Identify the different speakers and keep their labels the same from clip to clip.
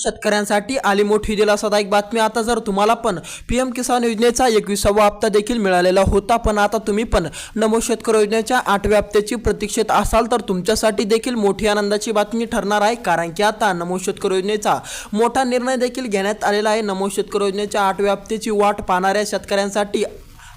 Speaker 1: शेतकऱ्यांसाठी आली मोठी दिलासादायक बातमी। आता जर तुम्हाला पण पीएम किसान योजनेचा 21वा हप्ता देखील मिळालेला होता, पण आता तुम्ही पण नमो शेतकरी योजनेच्या 8व्या हप्त्याची प्रतीक्षेत असाल तर तुमच्यासाठी देखील मोठी आनंदाची बातमी ठरणार आहे। कारण की आता नमो शेतकरी योजनेचा मोठा निर्णय देखील घेण्यात आलेला आहे। नमो शेतकरी योजनेच्या 8व्या हप्त्याची वाट पाहणाऱ्या शेतकऱ्यांसाठी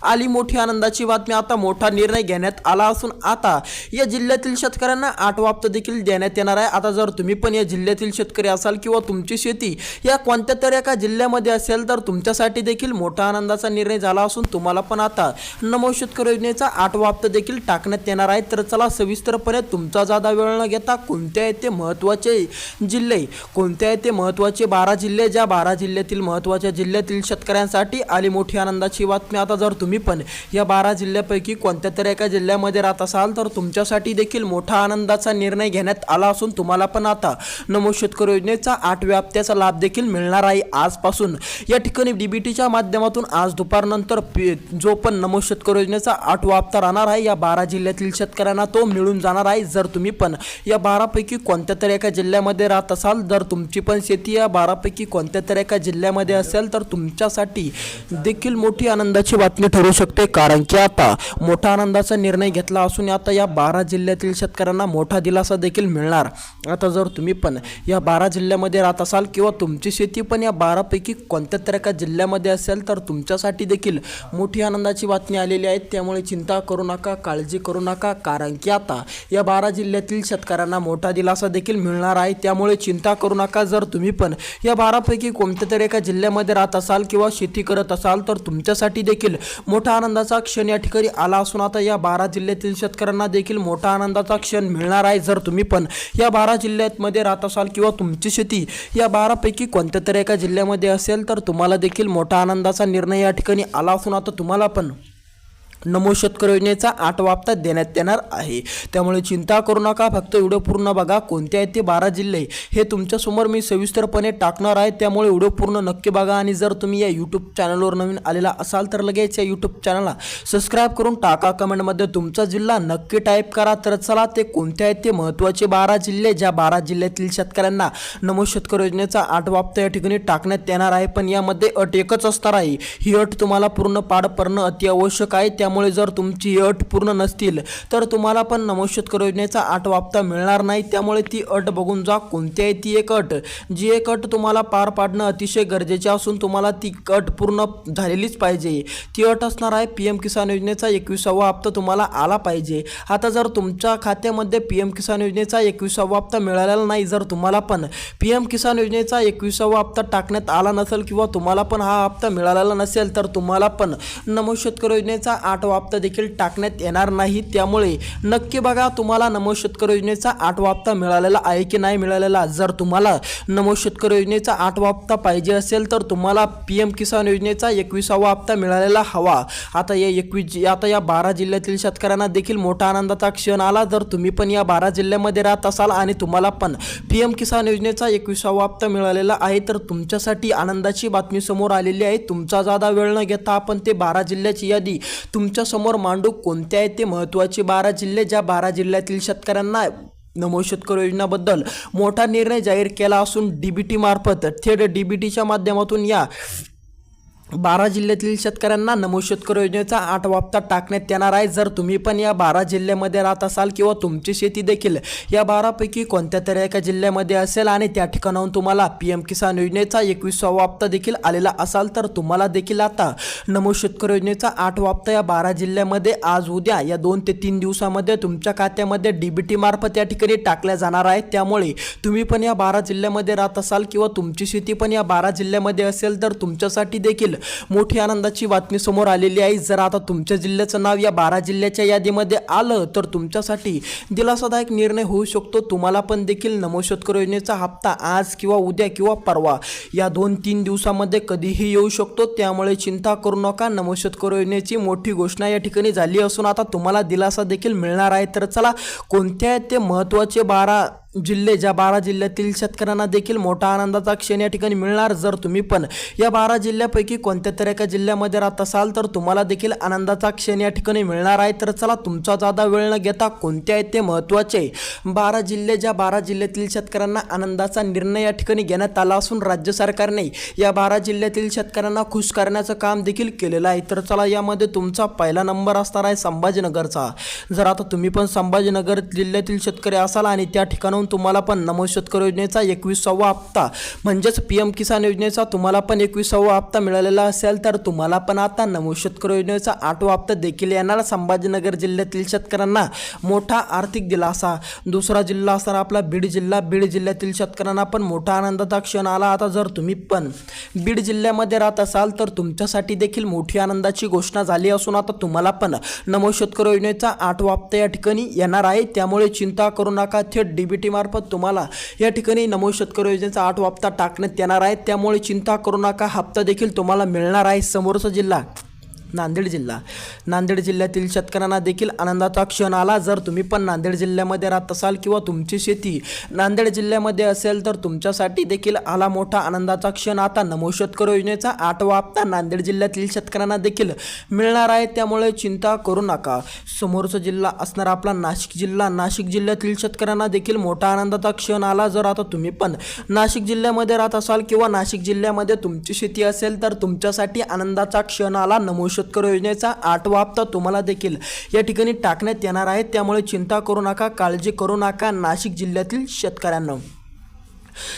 Speaker 1: आली मोठी आनंदाची बातमी। आता मोठा निर्णय घेण्यात आला असून आता या जिल्ह्यातील शेतकऱ्यांना 8वा हप्ता देखील देण्यात येणार आहे। आता जर तुम्ही पण या जिल्ह्यातील शेतकरी असाल किंवा तुमची शेती या कोणत्या तरी एका जिल्ह्यामध्ये असेल तर तुमच्यासाठी देखील मोठा आनंदाचा निर्णय झाला असून तुम्हाला पण आता नमो शेतकरी योजनेचा 8वा हप्ता देखील टाकण्यात येणार आहे। तर चला सविस्तरपणे तुमचा जादा वेळ न घेता कोणते आहेत ते महत्त्वाचे जिल्हे, कोणते आहेत ते महत्त्वाचे 12 जिल्हे, ज्या 12 जिल्ह्यातील महत्त्वाच्या जिल्ह्यातील शेतकऱ्यांसाठी आली मोठी आनंदाची बातमी। आता जर तुम्ही पण या 12 जिल्ह्यापैकी कोणत्या तरी एका जिल्ह्यामध्ये राहत असाल तर तुमच्यासाठी देखील मोठा आनंदाचा निर्णय घेण्यात आला असून तुम्हाला पण आता नमो शेतकरी योजनेचा 8व्या हप्त्याचा लाभ देखील मिळणार आहे। आजपासून या ठिकाणी डीबीटीच्या माध्यमातून आज दुपारनंतर जो पण नमो शेतकरी योजनेचा 8वा हप्ता राहणार आहे या 12 जिल्ह्यातील शेतकऱ्यांना तो मिळून जाणार आहे। जर तुम्ही पण या 12 पैकी कोणत्या तरी एका जिल्ह्यामध्ये राहत असाल, जर तुमची पण शेती या 12 पैकी कोणत्या तरी एका जिल्ह्यामध्ये असेल तर तुमच्यासाठी देखील मोठी आनंदाची बातमी ठरू शकते। कारण की आता मोठा आनंदाचा निर्णय घेतला असून आता या 12 जिल्ह्यातील शेतकऱ्यांना मोठा दिलासा देखील मिळणार। आता जर तुम्ही पण या 12 जिल्ह्यामध्ये राहत असाल किंवा तुमची शेती पण या 12 पैकी कोणत्या तरी एका जिल्ह्यामध्ये असेल तर तुमच्यासाठी देखील मोठी आनंदाची बातमी आलेली आहे। त्यामुळे चिंता करू नका, काळजी करू नका, कारण की आता या 12 जिल्ह्यातील शेतकऱ्यांना मोठा दिलासा देखील मिळणार आहे। त्यामुळे चिंता करू नका। जर तुम्ही पण या 12 पैकी कोणत्या तरी एका जिल्ह्यामध्ये राहत असाल किंवा शेती करत असाल तर तुमच्यासाठी देखील मोठा आनंदाचा क्षण या ठिकाणी आला असून आता या 12 जिल्ह्यातील शेतकऱ्यांना देखील मोठा आनंदाचा क्षण मिळणार आहे। जर तुम्ही पण या 12 जिल्ह्यामध्ये राहत असाल किंवा तुमची शेती या 12 पैकी कोणत्या तरी एका जिल्ह्यामध्ये असेल तर तुम्हाला देखील मोठा आनंदाचा निर्णय या ठिकाणी आला असून आता तुम्हाला पण नमो शेतकरी योजनेचा 8वा हप्ता देण्यात येणार आहे। त्यामुळे चिंता करू नका, फक्त व्हिडिओ पूर्ण बघा। कोणते आहेत ते 12 जिल्हे हे तुमच्यासमोर मी सविस्तरपणे टाकणार आहे, त्यामुळे व्हिडिओ पूर्ण नक्की बघा। आणि जर तुम्ही या यूट्यूब चॅनलवर नवीन आलेला असाल तर लगेच या यूट्यूब चॅनलला सबस्क्राईब करून टाका। कमेंटमध्ये तुमचा जिल्हा नक्की टाईप करा। तर चला ते कोणते आहेत ते महत्त्वाचे 12 जिल्हे, ज्या 12 जिल्ह्यातील शेतकऱ्यांना नमो शेतकरी योजनेचा 8वा हप्ता या ठिकाणी टाकण्यात येणार आहे। पण यामध्ये अट एकच असणार आहे, ही अट तुम्हाला पूर्ण पार पडणं अत्यावश्यक आहे। त्यामुळे जर तुमची अट पूर्ण नसतील तर तुम्हाला पण नमो शेतकरी योजनेचा 8वा हप्ता मिळणार नाही। त्यामुळे ती अट बघून जा, कोणती आहे ती एक अट, जी एक अट तुम्हाला पार पाडणं अतिशय गरजेचे असून तुम्हाला ती अट पूर्ण झालेलीच पाहिजे। ती अट असणार आहे पीएम किसान योजनेचा 21वा हप्ता तुम्हाला आला पाहिजे। आता जर तुमच्या खात्यामध्ये पीएम किसान योजनेचा 21वा हप्ता मिळालेला नाही, जर तुम्हाला पण पीएम किसान योजनेचा 21वा हप्ता टाकण्यात आला नसेल किंवा तुम्हाला पण हा हप्ता मिळालेला नसेल तर तुम्हाला पण नमो शेतकरी योजनेचा 8वा हप्ता देखील टाकण्यात येणार नाही। त्यामुळे नक्की बघा तुम्हाला नमो शेतकरी योजनेचा 8वा हप्ता मिळालेला आहे की नाही मिळालेला। जर तुम्हाला नमो शेतकरी योजनेचा 8वा हप्ता पाहिजे असेल तर तुम्हाला पीएम किसान योजनेचा 21वा हप्ता मिळालेला हवा। आता या 12 जिल्ह्यातील शेतकऱ्यांना देखील मोठा आनंदाचा क्षण आला। जर तुम्ही पण या 12 जिल्ह्यामध्ये राहत असाल आणि तुम्हाला पण पीएम किसान योजनेचा 21वा हप्ता मिळालेला आहे तर तुमच्यासाठी आनंदाची बातमी समोर आलेली आहे। तुमचा जादा वेळ न घेता आपण ते 12 जिल्ह्याची यादी तुमच्या समोर मांडू। कोणते आहेत ते महत्त्वाचे 12 जिल्हे, ज्या 12 जिल्ह्यातील शेतकऱ्यांना नमो शेतकरी योजनेबद्दल मोठा निर्णय जाहीर केला असून डीबीटी मार्फत थेट डीबीटीच्या माध्यमातून या 12 जिल्ह्यातील शेतकऱ्यांना नमो शेतकरी योजनेचा 8वा हप्ता टाकण्यात येणार आहे। जर तुम्ही पण या 12 जिल्ह्यामध्ये राहत असाल किंवा तुमची शेती देखील या 12 पैकी कोणत्या तरी एका जिल्ह्यामध्ये असेल आणि त्या ठिकाणाहून तुम्हाला पीएम किसान योजनेचा 21वा हप्ता देखील आलेला असाल तर तुम्हाला देखील आता नमो शेतकरी योजनेचा 8वा हप्ता या 12 जिल्ह्यामध्ये आज उद्या या 2 ते 3 दिवसामध्ये तुमच्या खात्यामध्ये डीबीटी मार्फत या ठिकाणी टाकल्या जाणार आहे। त्यामुळे तुम्ही पण या 12 जिल्ह्यामध्ये राहत असाल किंवा तुमची शेती पण या 12 जिल्ह्यामध्ये असेल तर तुमच्यासाठी देखील मोठी आनंदाची बातमी समोर आलेली आहे। जर आता तुमच्या जिल्ह्याचं नाव या 12 जिल्ह्याच्या यादीमध्ये आलं तर तुमच्यासाठी दिलासादायक निर्णय होऊ शकतो। तुम्हाला पण देखील नमो शेतकरी योजनेचा हप्ता आज किंवा उद्या किंवा परवा या 2-3 दिवसामध्ये कधीही येऊ शकतो। त्यामुळे चिंता करू नका। नमो शेतकरी योजनेची मोठी घोषणा या ठिकाणी झाली असून आता तुम्हाला दिलासा देखील मिळणार आहे। तर चला कोणत्या आहेत ते महत्त्वाचे 12 जिल्हे ज्या 12 जिल्ह्यातील शेतकऱ्यांना देखील मोठा आनंदाचा क्षण या ठिकाणी मिळणार. जर तुम्ही पण या 12 जिल्ह्यापैकी कोणत्या तरी एका जिल्ह्यामध्ये राहत असाल तर तुम्हाला देखील आनंदाचा क्षण या ठिकाणी मिळणार आहे. तर चला तुमचा जादा वेळ न घेता कोणते आहे ते महत्त्वाचे 12 जिल्हे ज्या 12 जिल्ह्यातील शेतकऱ्यांना आनंदाचा निर्णय या ठिकाणी घेण्यात आला असून राज्य सरकारने या 12 जिल्ह्यातील शेतकऱ्यांना खुश करण्याचं काम देखील केलेलं आहे. तर चला यामध्ये तुमचा पहिला नंबर असणार आहे संभाजीनगरचा. जर आता तुम्ही पण संभाजीनगर जिल्ह्यातील शेतकरी असाल आणि त्या ठिकाणाहून तुम्हाला पण नमो शेतकरी योजनेचा 21वा हप्ता म्हणजेच पीएम किसान योजनेचा तुम्हाला पण 21वा हप्ता मिळालेला असेल तर तुम्हाला पण आता नमो शेतकरी योजनेचा 8वा हप्ता देखील येणार. संभाजीनगर जिल्ह्यातील शेतकऱ्यांना मोठा आर्थिक दिलासा. दुसरा जिल्हा असणार आपला बीड जिल्हा. बीड जिल्ह्यातील शेतकऱ्यांना पण मोठा आनंदाचा क्षण आला. आता जर तुम्ही पण बीड जिल्ह्यामध्ये राहत असाल तर तुमच्यासाठी देखील मोठी आनंदाची घोषणा झाली असून आता तुम्हाला पण नमो शेतकरी योजनेचा 8वा हप्ता या ठिकाणी येणार आहे. त्यामुळे चिंता करू नका. थेट डीबीटी मार्फत तुम्हाला या ठिकाणी नमो शेतकरी योजनेचा 8वा हप्ता टाकण्यात येणार आहे. त्यामुळे चिंता करू नका. हप्ता देखील तुम्हाला मिळणार आहे. समोरचा जिल्हा नांदेड जिल्हा. नांदेड जिल्ह्यातील शेतकऱ्यांना देखील आनंदाचा क्षण आला. जर तुम्ही पण नांदेड जिल्ह्यामध्ये राहत असाल किंवा तुमची शेती नांदेड जिल्ह्यामध्ये असेल तर तुमच्यासाठी देखील आला मोठा आनंदाचा क्षण. आता नमो शेतकरी योजनेचा 8वा हप्ता नांदेड जिल्ह्यातील शेतकऱ्यांना देखील मिळणार आहे. त्यामुळे चिंता करू नका. समोरचा जिल्हा असणार आपला नाशिक जिल्हा. नाशिक जिल्ह्यातील शेतकऱ्यांना देखील मोठा आनंदाचा क्षण आला. जर आता तुम्ही पण नाशिक जिल्ह्यामध्ये राहत असाल किंवा नाशिक जिल्ह्यामध्ये तुमची शेती असेल तर तुमच्यासाठी आनंदाचा क्षण आला. नमो शेतकरी योजनेचा 8वा हप्ता तुम्हाला देखील या ठिकाणी टाकण्यात येणार आहे. त्यामुळे चिंता करू नका, काळजी करू नका नाशिक जिल्ह्यातील शेतकऱ्यांना.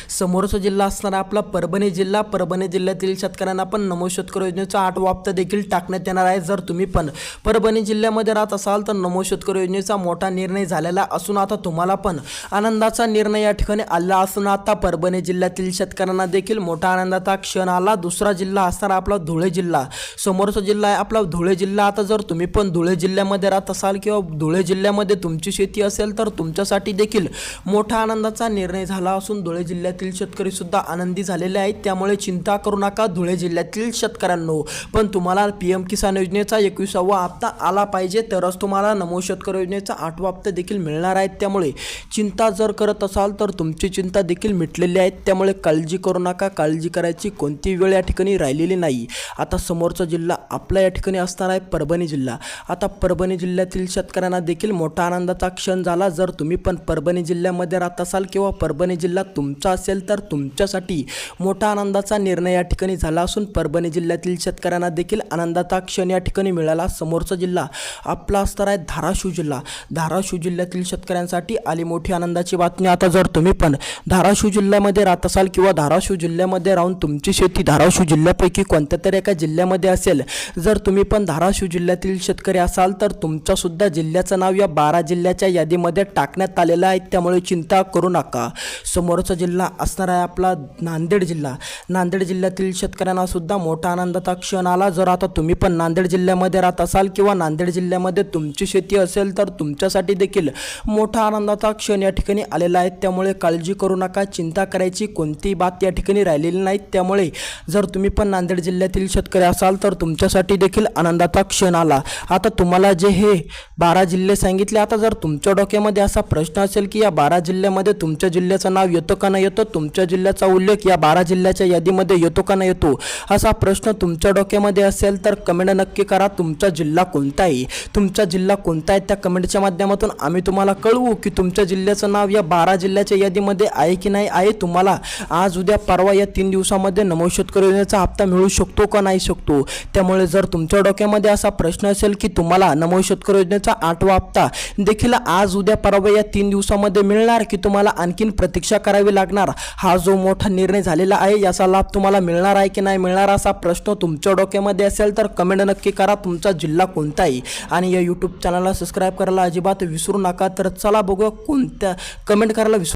Speaker 1: समोरचा जिल्हा असणार आपला परभणी जिल्हा. परभणी जिल्ह्यातील शेतकऱ्यांना पण नमो शेतकरी योजनेचा 8वा हप्ता देखील टाकण्यात येणार आहे. जर तुम्ही पण परभणी जिल्ह्यामध्ये राहत असाल तर नमो शेतकरी योजनेचा मोठा निर्णय झालेला असून आता तुम्हाला पण आनंदाचा निर्णय या ठिकाणी आला असून आता परभणी जिल्ह्यातील शेतकऱ्यांना देखील मोठा आनंदाचा क्षण आला. दुसरा जिल्हा असणार आपला धुळे जिल्हा. समोरचा जिल्हा आहे आपला धुळे जिल्हा. आता जर तुम्ही पण धुळे जिल्ह्यामध्ये राहत असाल किंवा धुळे जिल्ह्यामध्ये तुमची शेती असेल तर तुमच्यासाठी देखील मोठा आनंदाचा निर्णय झाला असून धुळे जिल्ह्यातील शेतकरी सुद्धा आनंदी झालेले आहेत. त्यामुळे चिंता करू नका धुळे जिल्ह्यातील शेतकऱ्यांनो. पण तुम्हाला पीएम किसान योजनेचा 21वा हप्ता आला पाहिजे तरच तुम्हाला नमो शेतकरी योजनेचा 8वा हप्ता देखील मिळणार आहे. त्यामुळे चिंता जर करत असाल तर तुमची चिंता देखील मिटलेली आहे. त्यामुळे काळजी करू नका. काळजी करायची कोणती वेळ या ठिकाणी राहिलेली नाही. आता समोरचा जिल्हा आपला या ठिकाणी असणार आहे परभणी जिल्हा. आता परभणी जिल्ह्यातील शेतकऱ्यांना देखील मोठा आनंदाचा क्षण झाला. जर तुम्ही पण परभणी जिल्ह्यामध्ये राहत असाल किंवा परभणी जिल्हा तुमचा असेल तर तुमच्यासाठी मोठा आनंदाचा निर्णय या ठिकाणी झाला असून परभणी जिल्ह्यातील शेतकऱ्यांना देखील आनंदाचा क्षण या ठिकाणी मिळाला. समोरचा जिल्हा आपला असणार आहे धाराशिव जिल्हा. धाराशिव जिल्ह्यातील शेतकऱ्यांसाठी आली मोठी आनंदाची बातमी. आता जर तुम्ही पण धाराशिव जिल्ह्यामध्ये राहत असाल किंवा धाराशिव जिल्ह्यामध्ये राहून तुमची शेती धाराशिव जिल्ह्यापैकी कोणत्या तरी एका जिल्ह्यामध्ये असेल, जर तुम्ही पण धाराशिव जिल्ह्यातील शेतकरी असाल तर तुमच्या सुद्धा जिल्ह्याचं नाव या 12 जिल्ह्याच्या यादीमध्ये टाकण्यात आलेलं आहे. त्यामुळे चिंता करू नका. समोरचा जिल्हा असणार आहे आपला नांदेड जिल्हा. नांदेड जिल्ह्यातील शेतकऱ्यांना सुद्धा मोठा आनंदाचा क्षण आला. जर आता तुम्ही पण नांदेड जिल्ह्यामध्ये राहत असाल किंवा नांदेड जिल्ह्यामध्ये तुमची शेती असेल तर तुमच्यासाठी देखील मोठा आनंदाचा क्षण या ठिकाणी आलेला आहे. त्यामुळे काळजी करू नका. चिंता करायची कोणतीही बात या ठिकाणी राहिलेली नाही. त्यामुळे जर तुम्ही पण नांदेड जिल्ह्यातील शेतकरी असाल तर तुमच्यासाठी देखील आनंदाचा क्षण आला. आता तुम्हाला जे हे 12 जिल्हे सांगितले, आता जर तुमच्या डोक्यामध्ये असा प्रश्न असेल की या 12 जिल्ह्यामध्ये तुमच्या जिल्ह्याचं नाव येतं का नाही येतं, तुमच्या जिल्ह्याचा उल्लेख या 12 जिल्ह्याच्या यादीमध्ये येतो का नाही येतो, असा प्रश्न तुमच्या डोक्यामध्ये असेल तर कमेंट नक्की करा. तुमचा जिल्हा कोणता आहे, तुमचा जिल्हा कोणता आहे त्या कमेंटच्या माध्यमातून आम्ही तुम्हाला कळवू की तुमच्या जिल्ह्याचं नाव या 12 जिल्ह्याच्या यादीमध्ये आहे की नाही आहे. तुम्हाला आज उद्या परवा या 3 दिवसामध्ये नमो शेतकरी योजनेचा हप्ता मिळू शकतो का नाही शकतो. त्यामुळे जर तुमच्या डोक्यामध्ये असा प्रश्न असेल की तुम्हाला नमो शेतकरी योजनेचा 8वा हप्ता देखील आज उद्या परवा या 3 दिवसामध्ये मिळणार की तुम्हाला आणखीन प्रतीक्षा करावी लागणार, हा जो मोठा निर्णय झालेला आहे याचा लाभ तुम्हाला मिळणार आहे की नाही मिळणार, असा प्रश्न तुमच्या डोक्यामध्ये असेल तर कमेंट नक्की करा. तुमचा जिल्हा कोणता आहे आणि या यूट्यूब चॅनलला सबस्क्राईब करायला अजिबात विसरू नका. तर चला बघूया कोणत्या कमेंट करायला विसरू